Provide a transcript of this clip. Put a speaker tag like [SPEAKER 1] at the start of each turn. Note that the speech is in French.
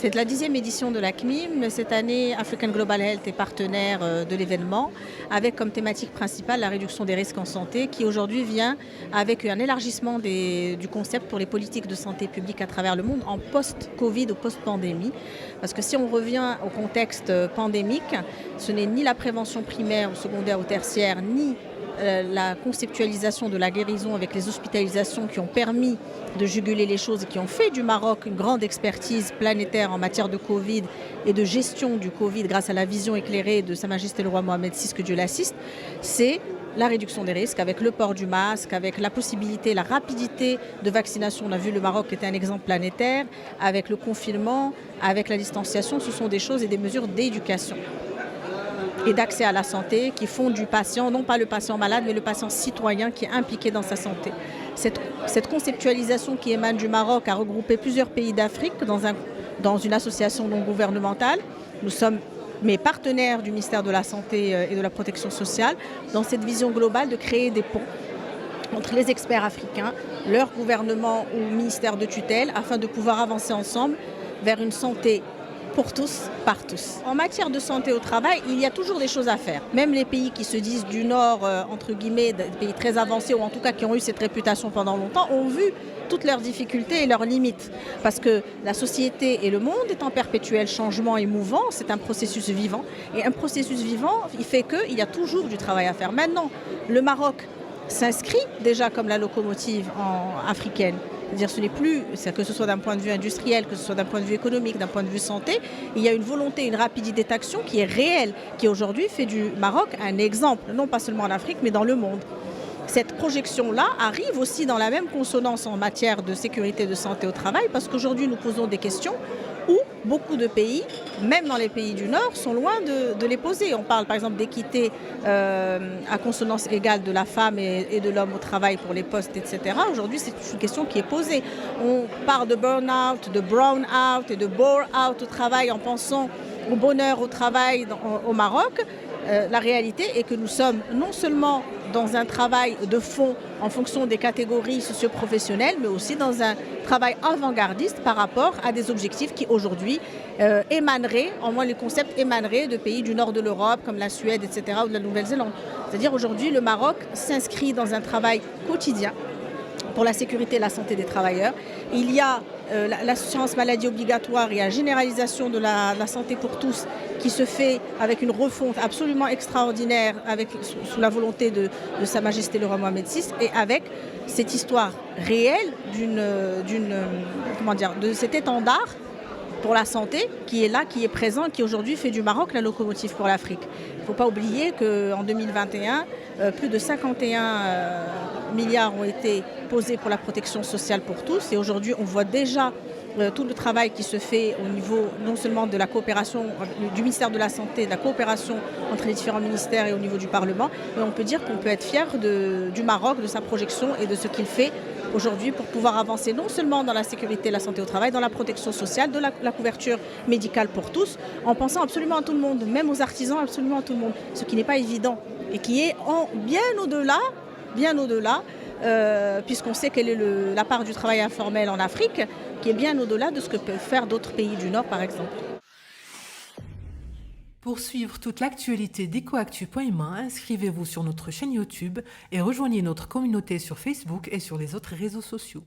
[SPEAKER 1] C'est la 10e édition de la CNIM. Cette année, African Global Health est partenaire de l'événement avec comme thématique principale la réduction des risques en santé qui aujourd'hui vient avec un élargissement du concept pour les politiques de santé publique à travers le monde en post-Covid ou post-pandémie. Parce que si on revient au contexte pandémique, ce n'est ni la prévention primaire ou secondaire ou tertiaire, ni la conceptualisation de la guérison avec les hospitalisations qui ont permis de juguler les choses et qui ont fait du Maroc une grande expertise planétaire en matière de Covid et de gestion du Covid grâce à la vision éclairée de Sa Majesté le roi Mohamed VI, que Dieu l'assiste, c'est la réduction des risques avec le port du masque, avec la possibilité, la rapidité de vaccination. On a vu le Maroc était un exemple planétaire, avec le confinement, avec la distanciation, ce sont des choses et des mesures d'éducation et d'accès à la santé qui font du patient, non pas le patient malade, mais le patient citoyen qui est impliqué dans sa santé. Cette conceptualisation qui émane du Maroc a regroupé plusieurs pays d'Afrique dans une association non gouvernementale. Nous sommes partenaires du ministère de la Santé et de la Protection sociale dans cette vision globale de créer des ponts entre les experts africains, leur gouvernement ou ministère de tutelle, afin de pouvoir avancer ensemble vers une santé pour tous, par tous. En matière de santé au travail, il y a toujours des choses à faire. Même les pays qui se disent du Nord, entre guillemets, des pays très avancés, ou en tout cas qui ont eu cette réputation pendant longtemps, ont vu toutes leurs difficultés et leurs limites. Parce que la société et le monde est en perpétuel changement et mouvant, c'est un processus vivant. Et un processus vivant, il fait qu'il y a toujours du travail à faire. Maintenant, le Maroc s'inscrit déjà comme la locomotive africaine. C'est-à-dire ce n'est plus, que ce soit d'un point de vue industriel, que ce soit d'un point de vue économique, d'un point de vue santé, il y a une volonté, une rapidité d'action qui est réelle, qui aujourd'hui fait du Maroc un exemple, non pas seulement en Afrique, mais dans le monde. Cette projection-là arrive aussi dans la même consonance en matière de sécurité de santé au travail, parce qu'aujourd'hui nous posons des questions où beaucoup de pays, même dans les pays du Nord, sont loin de les poser. On parle par exemple d'équité à consonance égale de la femme et de l'homme au travail pour les postes, etc. Aujourd'hui, c'est une question qui est posée. On parle de burn-out, de brown-out et de bore-out au travail en pensant au bonheur au travail au Maroc. La réalité est que nous sommes non seulement dans un travail de fond en fonction des catégories socio-professionnelles, mais aussi dans un travail avant-gardiste par rapport à des objectifs qui aujourd'hui émaneraient, en moins les concepts émaneraient de pays du nord de l'Europe comme la Suède, etc. ou de la Nouvelle-Zélande. C'est-à-dire aujourd'hui le Maroc s'inscrit dans un travail quotidien pour la sécurité et la santé des travailleurs. Il y a l'assurance maladie obligatoire et la généralisation de la santé pour tous qui se fait avec une refonte absolument extraordinaire sous la volonté de Sa Majesté le roi Mohamed VI et avec cette histoire réelle de cet étendard pour la santé qui est là, qui est présent, qui aujourd'hui fait du Maroc la locomotive pour l'Afrique. Il ne faut pas oublier qu'en 2021, plus de 51 milliards ont été posés pour la protection sociale pour tous. Et aujourd'hui, on voit déjà tout le travail qui se fait au niveau non seulement de la coopération du ministère de la Santé, de la coopération entre les différents ministères et au niveau du Parlement. Mais on peut dire qu'on peut être fier du Maroc, de sa projection et de ce qu'il fait aujourd'hui pour pouvoir avancer non seulement dans la sécurité et la santé au travail, dans la protection sociale, de la couverture médicale pour tous, en pensant absolument à tout le monde, même aux artisans, absolument à tout le monde, ce qui n'est pas évident et qui est bien au-delà, puisqu'on sait quelle est la part du travail informel en Afrique, qui est bien au-delà de ce que peuvent faire d'autres pays du Nord, par exemple.
[SPEAKER 2] Pour suivre toute l'actualité d'EcoActu.ma, inscrivez-vous sur notre chaîne YouTube et rejoignez notre communauté sur Facebook et sur les autres réseaux sociaux.